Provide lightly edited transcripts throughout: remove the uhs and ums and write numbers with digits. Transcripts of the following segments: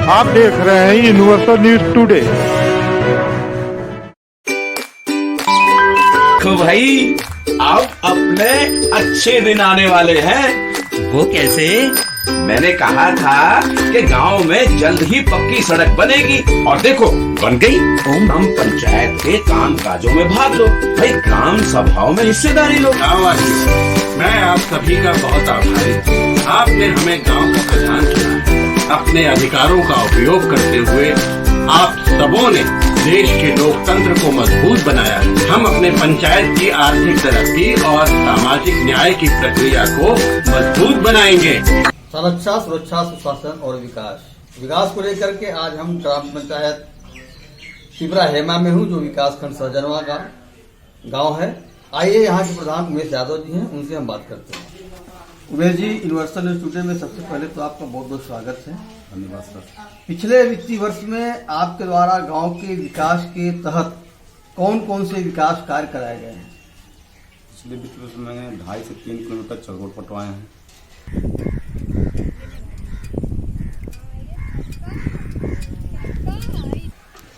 आप देख रहे हैं यूनिवर्सल न्यूज टुडे। तो भाई अब अपने अच्छे दिन आने वाले हैं। वो कैसे? मैंने कहा था कि गांव में जल्द ही पक्की सड़क बनेगी और देखो बन गई। हम पंचायत के काम काजों में भाग लो भाई, ग्राम सभाओं में हिस्सेदारी लो। मैं आप सभी का बहुत आभारी हूँ। आपने हमें गांव का प्रधान चुना। अपने अधिकारों का उपयोग करते हुए आप सबों ने देश के लोकतंत्र को मजबूत बनाया। हम अपने पंचायत की आर्थिक तरक्की और सामाजिक न्याय की प्रक्रिया को मजबूत बनाएंगे। संरक्षा, सुरक्षा, सुशासन और विकास को लेकर के आज हम ग्राम पंचायत शिवरा हेमा में हूँ, जो विकास खंड सरजनवा का गांव है। आइए यहाँ के प्रधान उमेश यादव जी हैं, उनसे हम बात करते हैं। Umesh ji, universal news today में सबसे पहले तो आपका बहुत बहुत स्वागत है। धन्यवाद सर। पिछले वित्तीय वर्ष में आपके द्वारा गांव के विकास के तहत कौन कौन से विकास कार्य कराए गए हैं? पिछले वित्तीय वर्ष में 2.5 से 3 किलोमीटर चल रोड पटवाए हैं।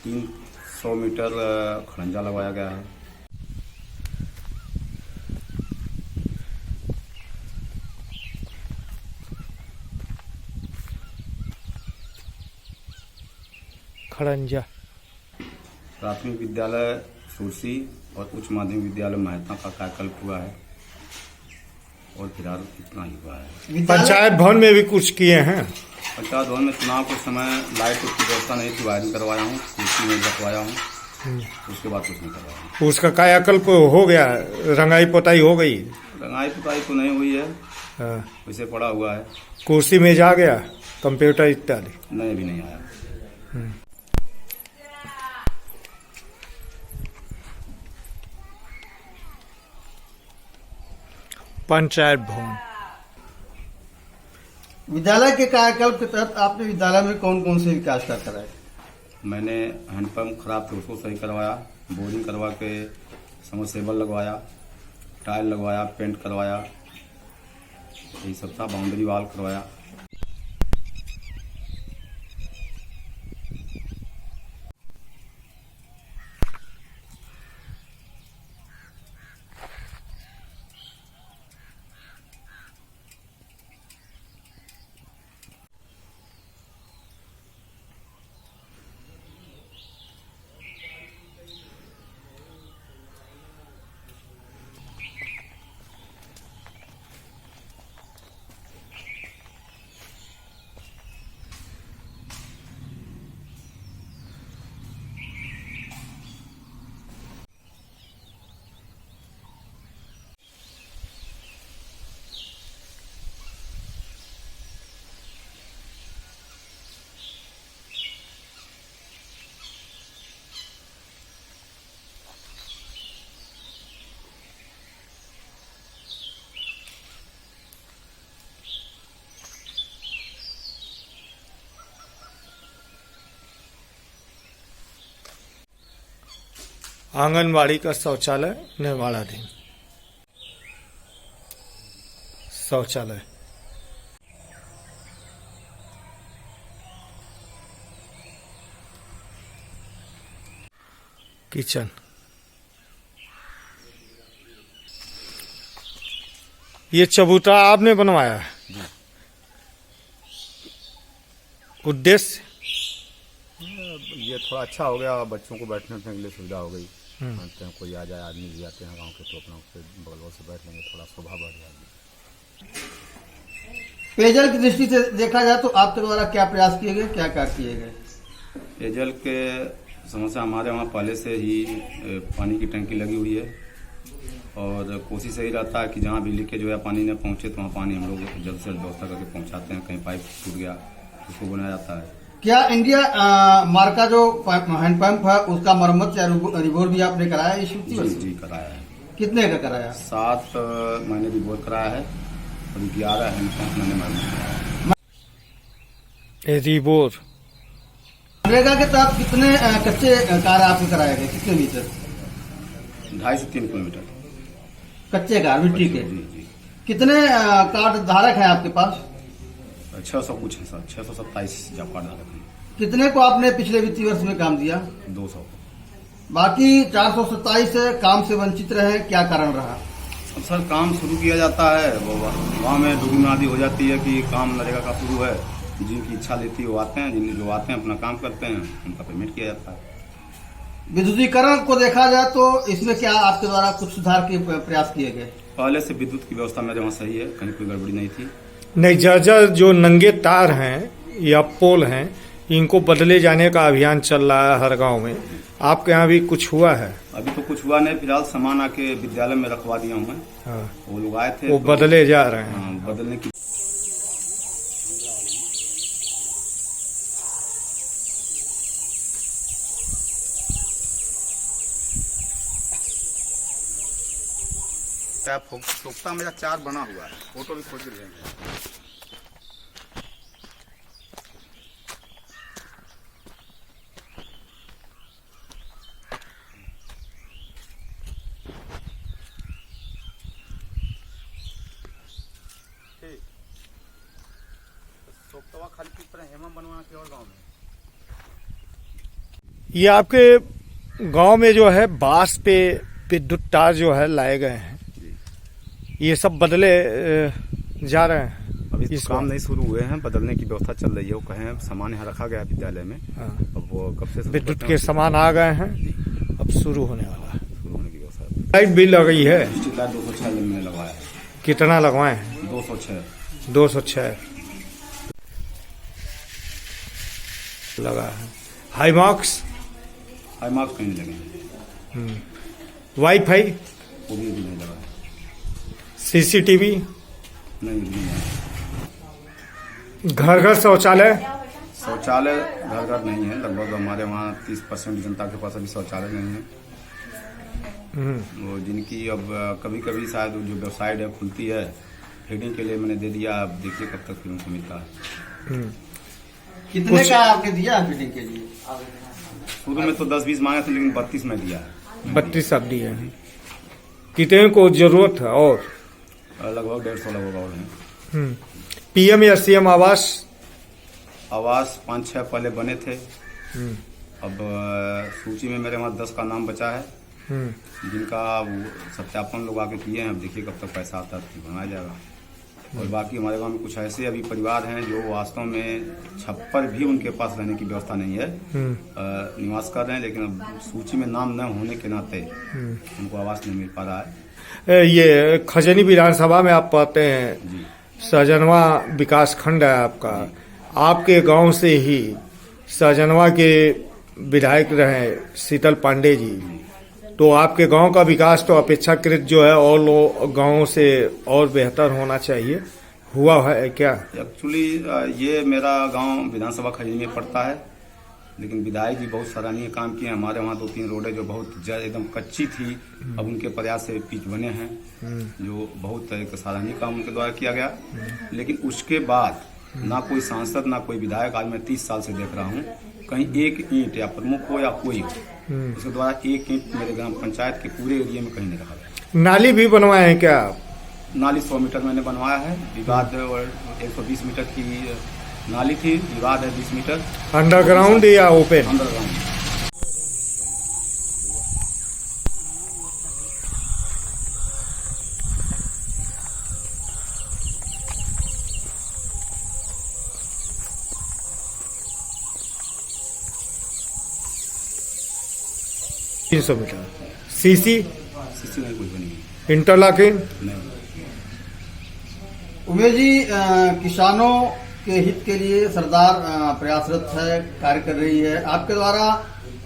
300 मीटर खड़ंजा लगवाया गया है। खड़ंजा प्राथमिक विद्यालय सुरसी और उच्च माध्यमिक विद्यालय महतना का कायाकल्प हुआ है और फिलहाल इतना ही हुआ है। पंचायत भवन में भी कुछ किए हैं। पंचायत भवन में चुनाव के समय लाइट की व्यवस्था नहीं थी, वायरिंग करवाया हूँ, कुर्सी में रखवाया हूँ। उसके बाद कुछ नहीं करवाया हूँ। उसका कायाकल्प हो गया, रंगाई पोताई हो गई? रंगाई पोताई तो नहीं हुई है, वैसे पड़ा हुआ है। कुर्सी मेज आ गया, कंप्यूटर इत्यादि? नहीं, अभी नहीं आया। पंचायत भवन विद्यालय के कायाकल्प के तहत आपने विद्यालय में कौन कौन से विकास कार्य कराए? मैंने हैंडपंप खराब थे, उसको सही करवाया, बोरिंग करवा के समरसेबल लगवाया, टाइल लगवाया, पेंट करवाया, यही सब था। बाउंड्री वाल करवाया। आंगनवाड़ी का शौचालय निर्माणाधीन। शौचालय किचन। ये चबूतरा आपने बनवाया है? उद्देश्य ये थोड़ा अच्छा हो गया, बच्चों को बैठने के लिए सुविधा हो गई। मानते हैं कोई आ जाए, आदमी भी आते हैं गांव के, तो अपना उससे बगल से बैठ लेंगे, थोड़ा शोभा बढ़ जाएगी। पेयजल की दृष्टि से देखा जाए तो आपके द्वारा क्या प्रयास किए गए, क्या कार्य किए गए? पेयजल के समस्या हमारे वहाँ पहले से ही पानी की टंकी लगी हुई है और कोशिश यही रहता है कि जहाँ भी लीकेज हो या पानी न पहुँचे तो वहाँ पानी हम लोग जल्द से जल्द व्यवस्था करके पहुँचाते हैं। कहीं पाइप टूट गया उसको बनाया जाता है। क्या इंडिया मार्क का जो हैंडपंप है उसका मरम्मत या रिबोर भी आपने कराया इस वित्तीय वर्ष? जी कराया है। कितने का कराया? 7 महीने रिबोर कराया है और 11 हैंडपंप मैंने मरम्मत कराया। रिबोर मनरेगा के तहत कितने कच्चे कार्य आपको कराए गए? कितने मीटर? 2.5 से 3 किलोमीटर कच्चे कार्य मिट्टी के। जी। कितने कार्ड धारक हैं आपके पास? 600 कुछ है सर, 627 जब कार्ड धारक हैं। कितने को आपने पिछले वित्तीय वर्ष में काम दिया? 200। बाकी 427 काम से वंचित रहे, क्या कारण रहा? अब सर काम शुरू किया जाता है, वो गाँव में डूबी आदि हो जाती है कि काम नरेगा का शुरू है, जिनकी इच्छा लेती है वो आते हैं, जिन जो आते हैं अपना काम करते हैं, उनका पेमेंट किया जाता है। विद्युतीकरण को देखा जाए तो इसमें क्या आपके द्वारा कुछ सुधार के प्रयास किए गए? पहले से विद्युत की व्यवस्था मेरे वहाँ सही है, कहीं कोई गड़बड़ी नहीं थी। नहीं, जर्जर जो नंगे तार हैं या पोल हैं, इनको बदले जाने का अभियान चल रहा है हर गांव में। आपके यहाँ भी कुछ हुआ है? अभी तो कुछ हुआ नहीं, फिलहाल सामान आके विद्यालय में रखवा दिया हूँ मैं। हाँ, वो लोग आए थे, वो तो बदले जा रहे हैं। हाँ, बदलने की सोखता मेरा 4 बना हुआ है, फोटो भी खोज रहे हैं। सोखता खाली किस तरह हेमा बनवाना के और गाँव में। ये आपके गांव में जो है बांस पे विद्युत तार जो है लाए गए हैं, ये सब बदले जा रहे हैं। अभी इस तो काम बार नहीं शुरू हुए हैं, बदलने की व्यवस्था चल रही है। वो कहें सामान यहाँ रखा गया है विद्यालय में। हाँ। अब वो कब से विद्युत के सामान आ गए हैं, अब शुरू होने वाला है। शुरू होने की व्यवस्था। लाइट बिल लगी है, डिस्ट्रिक्ट लाइट 206 में लगवाया है। कितना लगवाए हैं? 206 206 लगा है। हाई मार्क्स, हाई मार्क्स कहीं नहीं लगे, वाईफाई, वो भी अभी नहीं लगा है। सीसीटीवी, नहीं लगा। घर घर शौचालय, शौचालय घर घर नहीं है, लगभग हमारे वहाँ 30% जनता के पास अभी शौचालय नहीं है। वो जिनकी अब कभी कभी शायद जो वेबसाइट है खुलती है फीडिंग के लिए, मैंने दे दिया। अब देखिए कब तक फिर उनको मिलता है। कितने का आपने दिया फीडिंग के लिए? शुरू में तो 10-20 मांगे थे, लेकिन 32 में दिया है। 32 अब दिए हैं। कितने को जरूरत है? और लगभग 150 लगभग और हैं। पीएम या सीएम आवास 5-6 पहले बने थे। अब सूची में मेरे वहाँ 10 का नाम बचा है, जिनका वो सत्यापन लोग आके किए हैं। अब देखिए कब तक पैसा आता है तो बनाया जाएगा। और बाकी हमारे गांव में कुछ ऐसे अभी परिवार हैं जो वास्तव में छप्पर भी उनके पास रहने की व्यवस्था नहीं है, निवास कर रहे हैं, लेकिन अब सूची में नाम न होने के नाते उनको आवास नहीं मिल पा रहा है। ये खजनी विधानसभा में आप पाते हैं, जी सहजनवा विकास खंड है आपका। आपके गांव से ही सहजनवा के विधायक रहे शीतल पांडे जी, तो आपके गांव का विकास तो अपेक्षाकृत जो है और गांवों से और बेहतर होना चाहिए। हुआ है क्या? एक्चुअली ये मेरा गांव विधानसभा खजनी में पड़ता है, लेकिन विधायक जी बहुत सराहनीय काम किए। हमारे वहाँ 2-3 रोडें जो बहुत एकदम कच्ची थी, अब उनके प्रयास से पिच बने हैं, जो बहुत एक सराहनीय काम उनके द्वारा किया गया। लेकिन उसके बाद ना कोई सांसद ना कोई विधायक, आज मैं 30 साल से देख रहा हूँ, कहीं एक ईंट या प्रमुख हो या कोई हो, उसके द्वारा एक ईंट मेरे ग्राम पंचायत के पूरे एरिया में कहीं नहीं रखा गया। नाली भी बनवाए हैं क्या? नाली 100 मीटर मैंने बनवाया है। विवाद 120 मीटर की नाली थी, विवाद है 20 मीटर। अंडरग्राउंड या ओपन? अंडरग्राउंड। तीन 300 मीटर। सीसी नहीं कुछ भी नहीं। इंटरलॉकिंग नहीं। उमेश जी, किसानों के हित के लिए सरदार प्रयासरत है, कार्य कर रही है। आपके द्वारा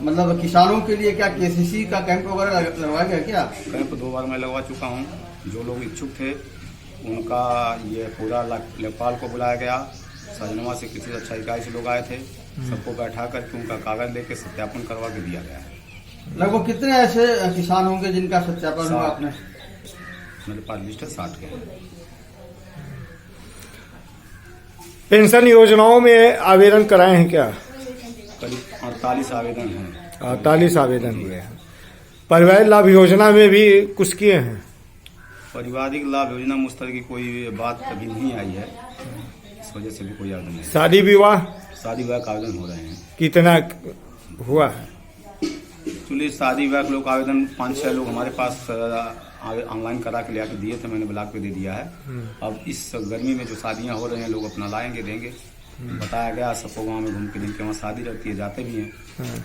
मतलब किसानों के लिए क्या केसीसी का कैंप वगैरह लगवाया गया क्या? कैंप 2 बार मैं लगवा चुका हूँ। जो लोग इच्छुक थे उनका ये पूरा लेखपाल को बुलाया गया, सहजनवा से किसी अच्छा इकाई से लोग आए थे, सबको बैठा करके उनका कागज लेके सत्यापन करवा के दिया गया है। लगभग कितने ऐसे किसान होंगे जिनका सत्यापन हुआ आपने? मेरे पास लिस्ट है 60 के। पेंशन योजनाओं में आवेदन कराए हैं क्या? करीब 48 आवेदन हैं। 48 आवेदन हुए हैं। परिवार लाभ योजना में भी कुछ किए हैं? पारिवारिक लाभ योजना मुझ तरह की कोई बात कभी नहीं आई है, इस वजह से भी कोई आवेदन नहीं। शादी विवाह? शादी विवाह का आवेदन हो रहे हैं। कितना हुआ है? एक्चुअली शादी विवाह के लोग आवेदन 5-6 लोग हमारे पास ऑनलाइन करा के ले आके दिए थे, मैंने ब्लॉक पे दे दिया है। अब इस गर्मी में जो शादियां हो रही हैं लोग अपना लाएंगे देंगे। बताया गया सबको गांव में घूम के जिनके वहाँ शादी रहती है जाते भी हैं,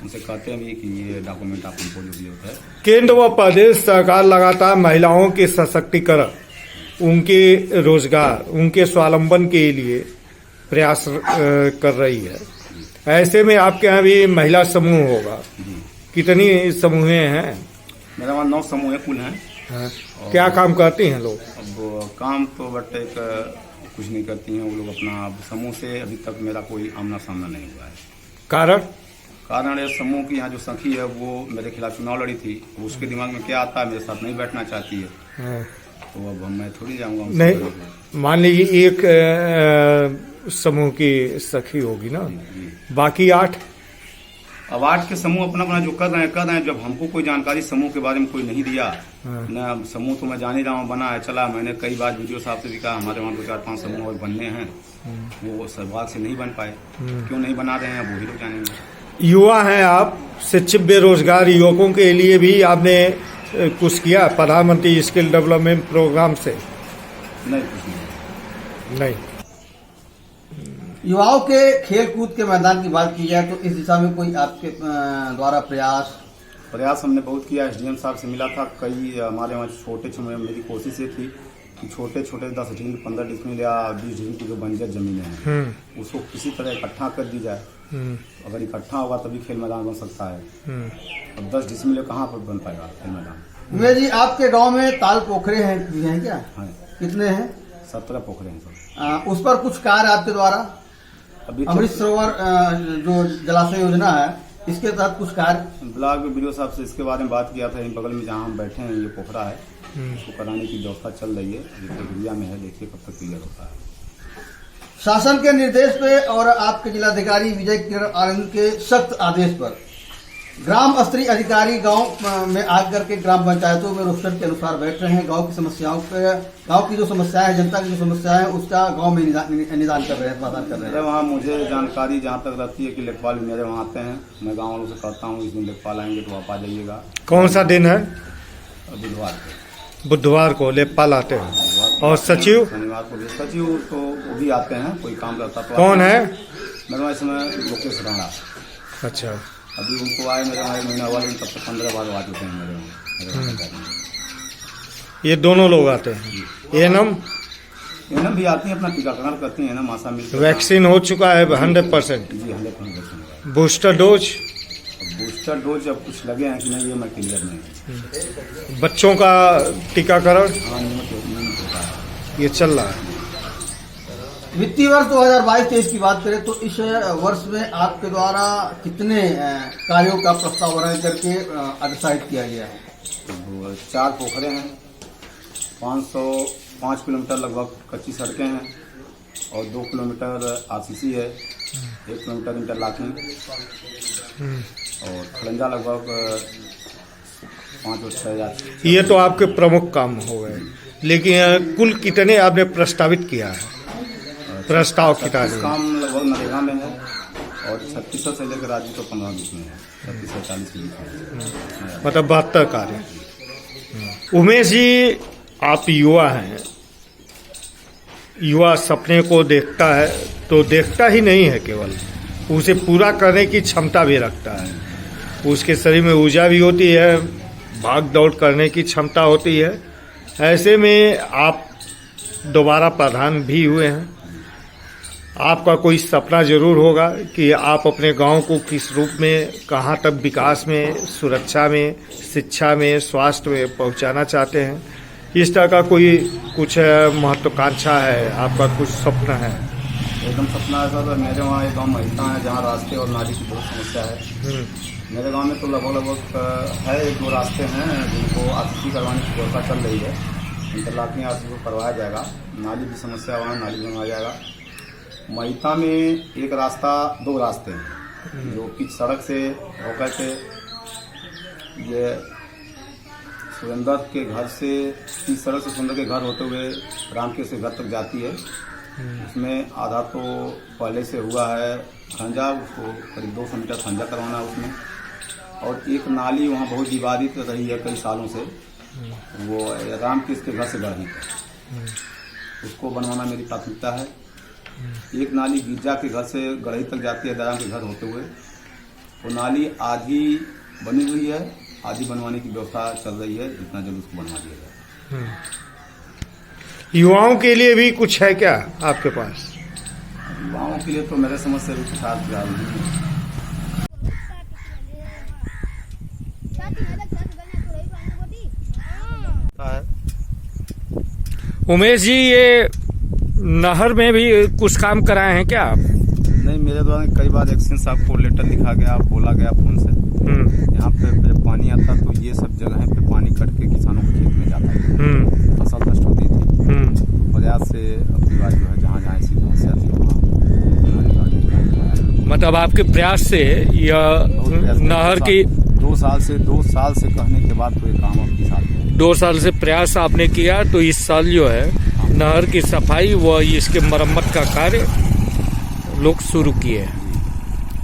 उनसे कहते हैं भी कि ये डॉक्यूमेंट आप उनको जो भी होता है। केंद्र व प्रदेश सरकार लगातार महिलाओं के सशक्तिकरण, उनके रोजगार, उनके स्वावलंबन के लिए प्रयास कर रही है। ऐसे में आपके यहाँ भी महिला समूह होगा, कितनी समूह हैं? मेरे वहाँ 9 समूह कुल हैं। हाँ। क्या काम करती हैं लोग? अब काम तो बट एक कुछ नहीं करती हैं वो लोग अपना। अब समूह से अभी तक मेरा कोई आमना सामना नहीं हुआ है। कारण ये समूह की यहाँ जो सखी है वो मेरे खिलाफ चुनाव लड़ी थी, उसके दिमाग में क्या आता है मेरे साथ नहीं बैठना चाहती है। हाँ। तो अब मैं थोड़ी जाऊंगा नहीं, मान लीजिए एक समूह की सखी होगी ना, बाकी 8? अब 8 के समूह अपना अपना जो कर रहे हैं। जब हमको कोई जानकारी समूह के बारे में कोई नहीं दिया न, समूह तो मैं जान ही रहा हूँ बना है चला। मैंने कई बार वीडियो साहब से भी कहा हमारे वहाँ 2-4-5 समूह और बनने हैं, वो सौभाग्य से नहीं बन पाए। क्यों नहीं बना रहे हैं वो ही लोग जानेंगे। युवा हैं आप, शिक्षित बेरोजगार युवकों के लिए भी आपने कुछ किया प्रधानमंत्री स्किल डेवलपमेंट प्रोग्राम से? नहीं, कुछ नहीं। युवाओं के खेल कूद के मैदान की बात की जाए तो इस दिशा में कोई आपके द्वारा प्रयास? हमने बहुत किया। SDM साहब से मिला था। कई हमारे वहाँ छोटे छोटे, मेरी कोशिश ये थी कि छोटे 10 डिसमिल 15 डिसमिल या 20 डिसमिल की जो बंजर जमीनें हैं उसको किसी तरह इकट्ठा कर दी जाए। अगर इकट्ठा होगा तभी खेल मैदान बन सकता है। अब 10 डिसमिल कहाँ पर बन पाएगा खेल मैदान? विवेक जी, आपके गांव में ताल पोखरे हैं क्या? हाँ, कितने हैं? 17 पोखरे हैं सर। उस पर कुछ कार्य आपके द्वारा? अभी अमृत सरोवर जो जलाशय योजना है, इसके तहत कुछ कार्य? ब्लॉक में वीडियो साहब से इसके बारे में बात किया था। इन बगल में जहाँ हम बैठे हैं ये पोखरा है, उसको कराने की व्यवस्था चल रही है, प्रक्रिया में है। देखिए कब तक क्लियर होता है। शासन के निर्देश पे और आपके जिलाधिकारी विजय किरण आनंद के सख्त आदेश पर ग्राम स्तरीय अधिकारी गांव में आकर के ग्राम पंचायतों में रोस्टर के अनुसार बैठ रहे हैं। गांव की समस्याओं पे, गांव की जो समस्याएं है, जनता की जो समस्या है उसका गांव में निदान कर रहे हैं, समाधान कर रहे हैं। वहाँ मुझे जानकारी जहाँ तक रहती है कि लेखपाल मेरे वहाँ आते हैं। मैं गाँव वालों से कहता हूँ इस दिन लेखपाल आएंगे तो आप आ जाइएगा। कौन सा दिन है? बुधवार को लेखपाल आते हैं। और सचिव? शनिवार को भी सचिव तो वो भी आते हैं, कोई काम रहता तो। कौन है? मेरे वहाँ इसमें लोकेश राणा। अच्छा। अभी उनको आए मेरे वहाँ 1 महीना वाले, तब तक 15 बार आ चुके हैं मेरे वहाँ। ये दोनों लोग आते हैं। एनम भी आती है, अपना टीकाकरण करती है ना, मासा मिलकर। वैक्सीन हो चुका है 100%? जी 100%। बूस्टर डोज अब कुछ लगे हैं कि नहीं ये मैं क्लियर नहीं। बच्चों का टीकाकरण हाँ, नियमित होता है, ये चल रहा है। वित्तीय वर्ष 2022-23 की बात करें तो इस वर्ष में आपके द्वारा कितने कार्यों का प्रस्तावना करके अग्रसाइट किया गया है? 4 पोखरे हैं, 505 किलोमीटर लगभग कच्ची सड़कें हैं और 2 किलोमीटर RCC है, 1 किलोमीटर इंटरलॉकिंग और खड़ंजा लगभग 5 और 6 हज़ार। ये तो आपके प्रमुख काम हो गए, लेकिन कुल कितने आपने प्रस्तावित किया है? प्रस्ताव कितना है? काम लगभग नरेगा में है और 3600 से लेकर आज तो 15-20 में है, 3640 के बीच में, मतलब 72 कार्य। उमेश जी, आप युवा हैं, युवा सपने को देखता है तो देखता ही नहीं है, केवल उसे पूरा करने की क्षमता भी रखता है। उसके शरीर में ऊर्जा भी होती है, भाग दौड़ करने की क्षमता होती है। ऐसे में आप दोबारा प्रधान भी हुए हैं। आपका कोई सपना जरूर होगा कि आप अपने गांव को किस रूप में, कहां तक विकास में, सुरक्षा में, शिक्षा में, स्वास्थ्य में पहुंचाना चाहते हैं। इस तरह का कोई कुछ महत्वाकांक्षा है, आपका कुछ सपना है? एकदम सपना है सर। मेरे वहाँ एक गाँव महिता है जहाँ रास्ते और नाली की बहुत समस्या है। मेरे गांव में तो लगभग है 1-2 रास्ते हैं जिनको RCC करवाने की व्यवस्था चल रही है। इंटरलॉकिंग RCC को करवाया जाएगा। नाली की समस्या वहाँ नाली बनवाया जाएगा। महिता में एक रास्ता, 2 रास्ते हैं जो पिच सड़क से होकर के ये सुरेंद्र के घर से, पिच सड़क से सुरेंद्र के घर होते हुए राम के से घर तक जाती है। उसमें आधा तो पहले से हुआ है खंजा, उसको करीब 200 मीटर खंजा करवाना है उसमें, और एक नाली वहाँ बहुत विवादित रही है कई सालों से, वो राम कृष्ण के घर से गढ़ी है, उसको बनवाना मेरी प्राथमिकता है। एक नाली गिरजा के घर से गढ़ई तक जाती है दयाराम के घर होते हुए, वो नाली आधी बनी हुई है, आधी बनवाने की व्यवस्था चल रही है, जितना जल्द उसको बनवा दिया जाए। युवाओं के लिए भी कुछ है क्या आपके पास? युवाओं के लिए तो मेरे समझ से कुछ खास फिलहाल नहीं है। उमेश जी, ये नहर में भी कुछ काम कराए हैं क्या आप? नहीं, मेरे द्वारा कई बार एक्शन साहब को लेटर लिखा गया, बोला गया फोन से, यहाँ पे जब पानी आता तो ये सब जगह पे पानी कट के किसानों के खेत में जाता है, फसल नष्ट होती थी। प्रयास से अपनी बात जो है जहाँ जहाँ ऐसी समस्या थी वहाँ मतलब आपके प्रयास से यह नहर की 2 साल से कहने के बाद तो ये काम अब की साल 2 साल से प्रयास आपने किया, तो इस साल जो है नहर की सफाई व इसके मरम्मत का कार्य लोग शुरू किए हैं।